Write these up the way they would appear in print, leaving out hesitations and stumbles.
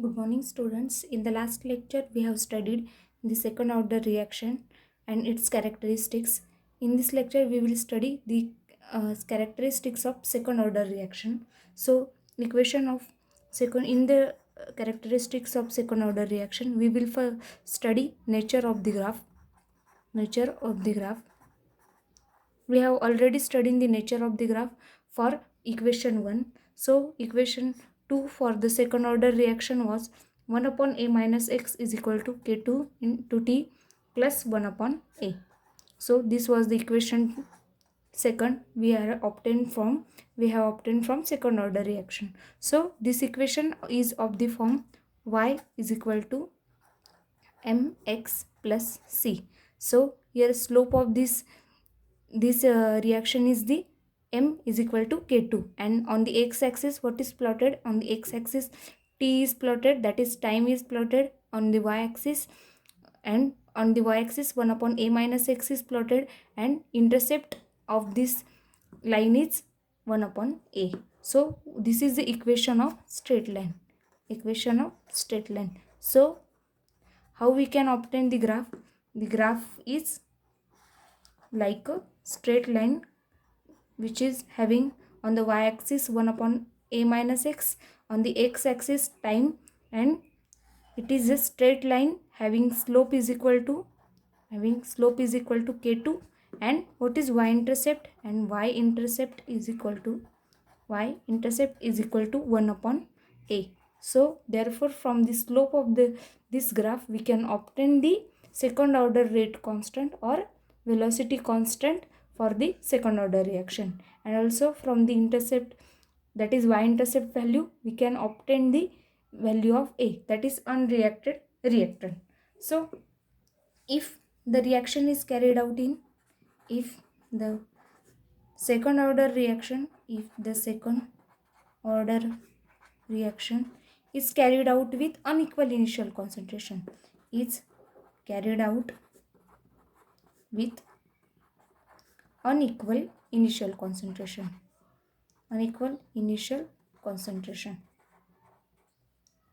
Good morning, students. In the last lecture, we have studied the second order reaction and its characteristics. In this lecture, we will study the characteristics of second order reaction. So, equation of second in the characteristics of second order reaction, we will study nature of the graph. Nature of the graph. We have already studied the nature of the graph for equation 1. So equation 2 for the second order reaction was 1 upon a minus x is equal to k2 into t plus 1 upon a. So this was the equation second we have obtained from second order reaction. So this equation is of the form y is equal to mx plus c. So here slope of this reaction is the m is equal to k2, and on the x-axis what is plotted? On the x-axis t is plotted, that is time is plotted on the y-axis, and on the y-axis 1 upon a minus x is plotted, and intercept of this line is 1 upon a. So this is the equation of straight line. So how we can obtain the graph? The graph is like a straight line which is having on the y-axis 1 upon a minus x, on the x-axis time, and it is a straight line having slope is equal to k2. And what is y-intercept? And y-intercept is equal to 1 upon a. So therefore from the slope of this graph we can obtain the second order rate constant or velocity constant for the second order reaction, and also from the intercept, that is y-intercept value, we can obtain the value of a, that is unreacted reactant. So if the reaction is carried out in if the second order reaction is carried out with unequal initial concentration, is carried out with unequal initial concentration,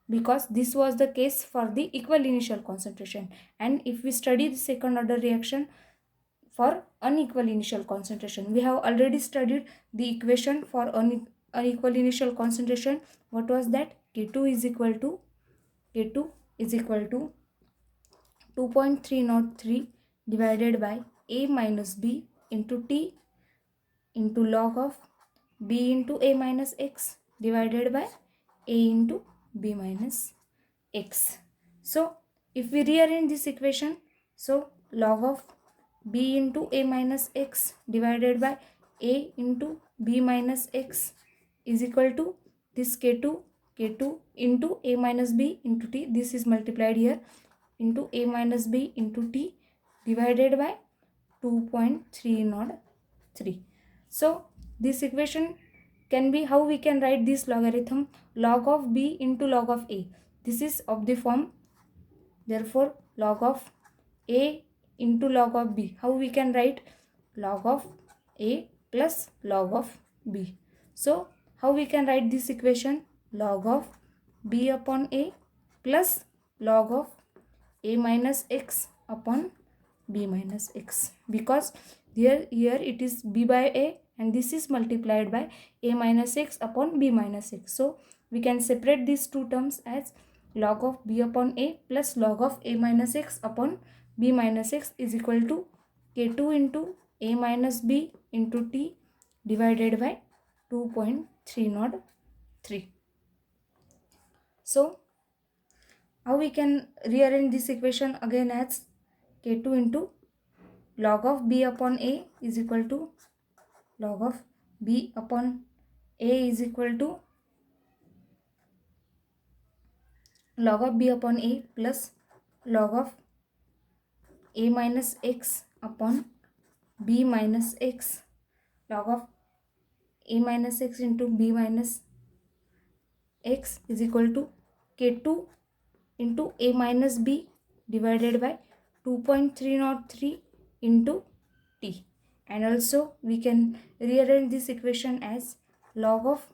because this was the case for the equal initial concentration. And if we study the second order reaction for unequal initial concentration, we have already studied the equation for unequal initial concentration. What was that? K2 is equal to 2.303 divided by a minus b into t into log of b into a minus x divided by a into b minus x. So if we rearrange this equation, so log of b into a minus x divided by a into b minus x is equal to this k2 into a minus b into t, this is multiplied here, into a minus b into t divided by 2.303. So this equation can be, how we can write this logarithm? Log of b into log of a, this is of the form, therefore log of a into log of b, how we can write? Log of a plus log of b. So how we can write this equation? Log of b upon a plus log of a minus x upon b minus x, because here it is b by a and this is multiplied by a minus x upon b minus x. So we can separate these two terms as log of b upon a plus log of a minus x upon b minus x is equal to k2 into a minus b into t divided by 2.303. So how we can rearrange this equation again as k2 into log of b upon a is equal to log of b upon a is equal to log of b upon a plus log of a minus x upon b minus x, log of a minus x into b minus x is equal to k2 into a minus b divided by 2.303 into t. And also we can rearrange this equation as log of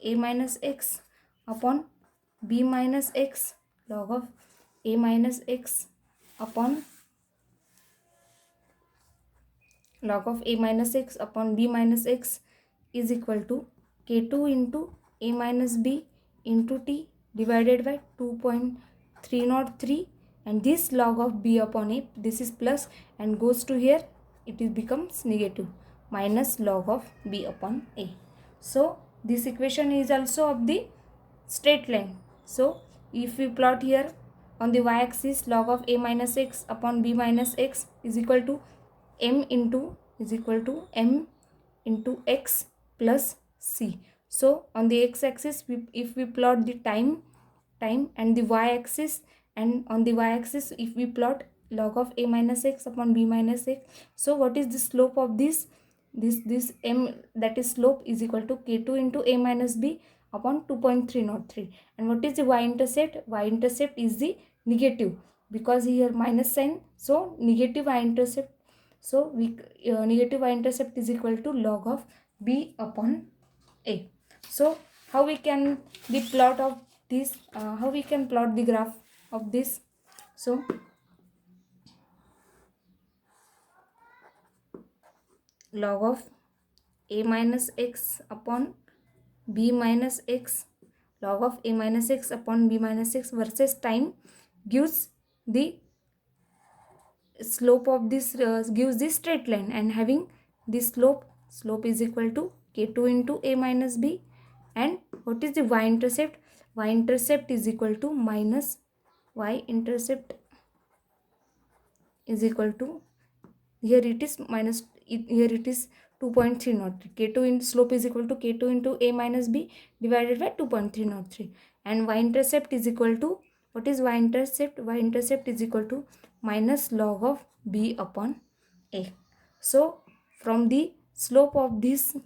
a minus x upon b minus x log of a minus x upon log of a minus x upon b minus x is equal to k2 into a minus b into t divided by 2.303, and this log of b upon a, this is plus and goes to here, it becomes negative, minus log of b upon a. So this equation is also of the straight line. So if we plot here on the y-axis, log of a minus x upon b minus x is equal to m into x plus c. So on the x-axis, if we plot the time and the y-axis, and on the y-axis if we plot log of a minus x upon b minus x, so what is the slope of this m, that is slope is equal to k2 into a minus b upon 2.303. And what is the y-intercept? Y-intercept is the negative, because here minus sign, so negative y-intercept. So we negative y-intercept is equal to log of b upon a. So how we can the plot of this, how we can plot the graph of this? So log of a minus x upon b minus x, log of a minus x upon b minus x versus time gives the slope of this, gives this straight line, and having this slope is equal to k2 into a minus b. And what is the y-intercept? Y-intercept is equal to minus, y-intercept is equal to, here it is minus, here it is 2.303. k2 in slope is equal to k2 into a minus b divided by 2.303, and y-intercept is equal to, what is y-intercept? Y-intercept is equal to minus log of b upon a. So from the slope of this,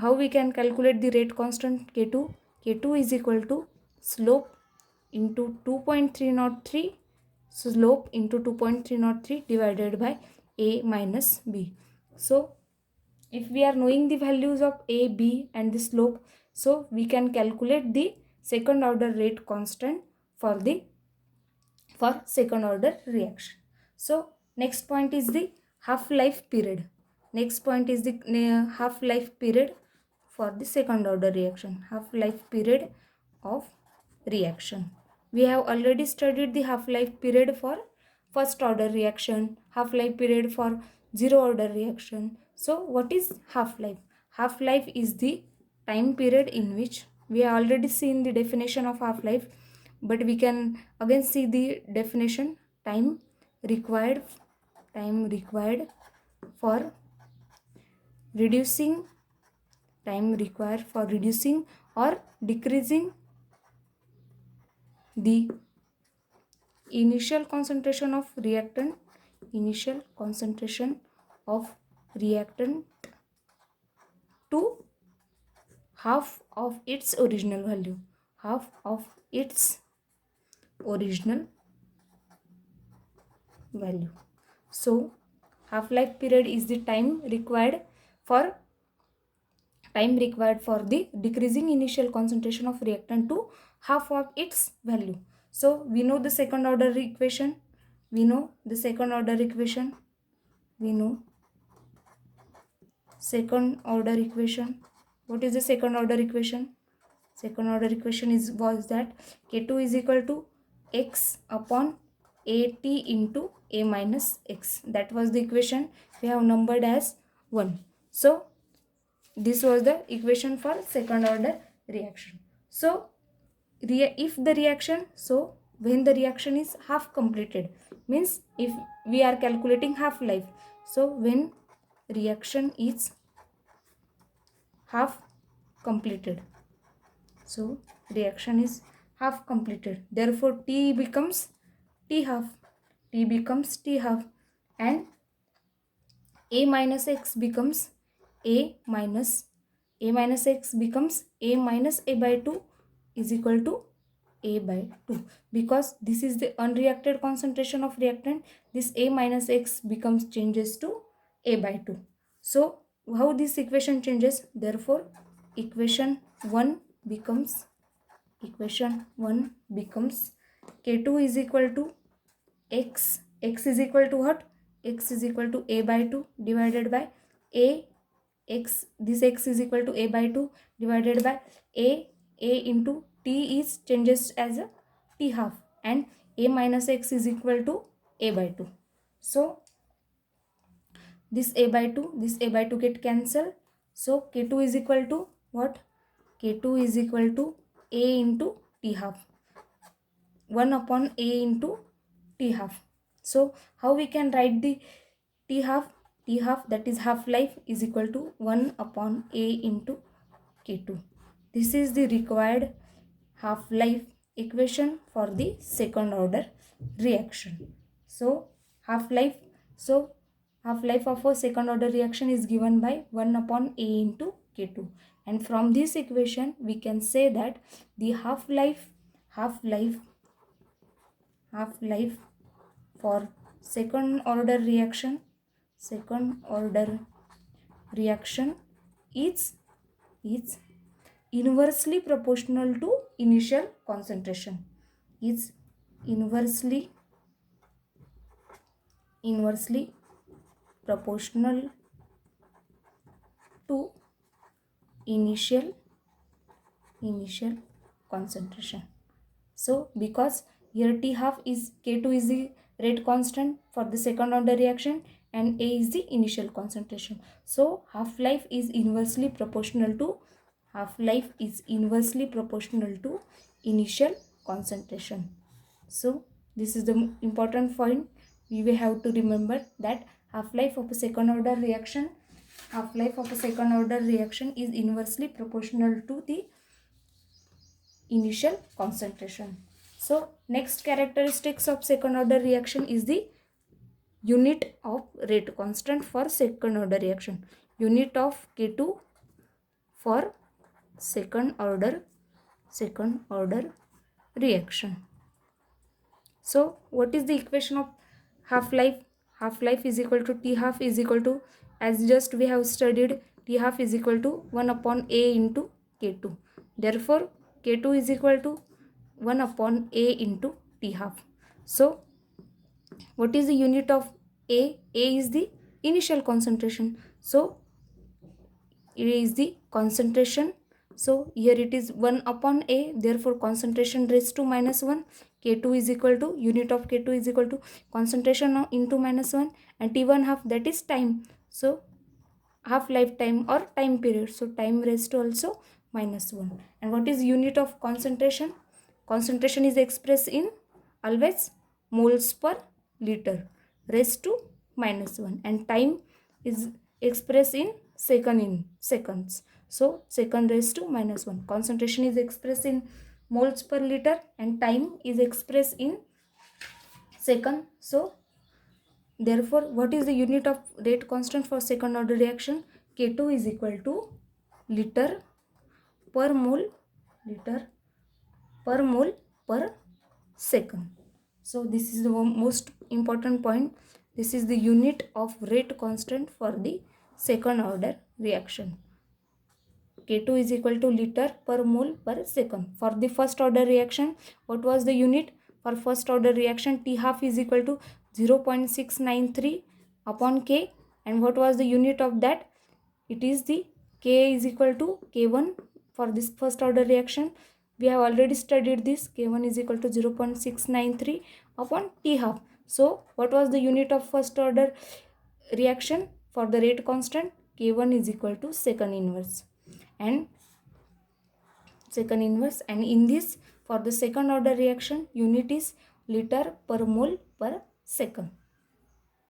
how we can calculate the rate constant k2? K2 is equal to slope into 2.303, slope into 2.303 divided by a minus b. So if we are knowing the values of a, b and the slope, so we can calculate the second order rate constant for second order reaction. So next point is the half-life period. Next point is the half-life period for the second order reaction. Half-life period of reaction. We have already studied the half-life period for first order reaction, half-life period for zero order reaction. So what is half-life? Half-life is the time period in which, we have already seen the definition of half-life, but we can again see the definition. Time required for reducing, or decreasing the initial concentration of reactant to half of its original value, So half-life period is the time required for the decreasing initial concentration of reactant to half of its value. So we know the second order equation. What is the second order equation? Second order equation was that k2 is equal to x upon at into a minus x. That was the equation we have numbered as 1. So this was the equation for second order reaction. So if the reaction, so when the reaction is half completed, means if we are calculating half life, so when reaction is half completed, so reaction is half completed, therefore t becomes t half, and a minus x becomes a minus a by 2 is equal to a by 2, because this is the unreacted concentration of reactant. This a minus x changes to a by 2. So how this equation changes? Therefore equation 1 becomes equation 1 becomes K2 is equal to x is equal to what? X is equal to a by 2 divided by a x. This x is equal to a by 2 divided by a into t is changes as a t half, and a minus x is equal to a by 2. So this a by 2 get cancelled. So K2 is equal to what? K2 is equal to a into t half, 1 upon a into t half. So how we can write the t half? T half, that is half life, is equal to 1 upon a into K2. This is the required half life equation for the second order reaction. So half life of a second order reaction is given by 1 upon a into K2, and from this equation we can say that the half life for second order reaction is inversely proportional to initial concentration. Is inversely proportional to initial concentration. So because here T half is K2 is the rate constant for the second order reaction and A is the initial concentration. So half life is inversely proportional to initial concentration. So this is the important point we will have to remember, that half life of a second order reaction is inversely proportional to the initial concentration. So next characteristics of second order reaction is the unit of rate constant for second order reaction. Unit of K2 for second order reaction. So what is the equation of half life? Half life is equal to T half is equal to, as just we have studied, T half is equal to 1 upon a into K2. Therefore K2 is equal to 1 upon a into T half. So what is the unit of A? A is the initial concentration. So it is the concentration. So here it is 1 upon A, therefore concentration raised to minus 1. K2 is equal to, unit of K2 is equal to concentration into minus 1, and T1 half, that is time. So half lifetime or time period. So time raised to also minus 1. And what is unit of concentration? Concentration is expressed in always moles per liter raised to minus 1, and time is expressed in seconds. So second raised to minus 1. Concentration is expressed in moles per liter and time is expressed in second. So therefore what is the unit of rate constant for second order reaction? K2 is equal to liter per mole per second. So this is the most important point. This is the unit of rate constant for the second order reaction. K2 is equal to liter per mole per second. For the first order reaction, what was the unit? For first order reaction, T half is equal to 0.693 upon K, and what was the unit of that? It is the K is equal to K1 for this first order reaction. We have already studied this. K1 is equal to 0.693 upon T half. So what was the unit of first order reaction for the rate constant? K1 is equal to second inverse, and in this, for the second order reaction, unit is liter per mole per second.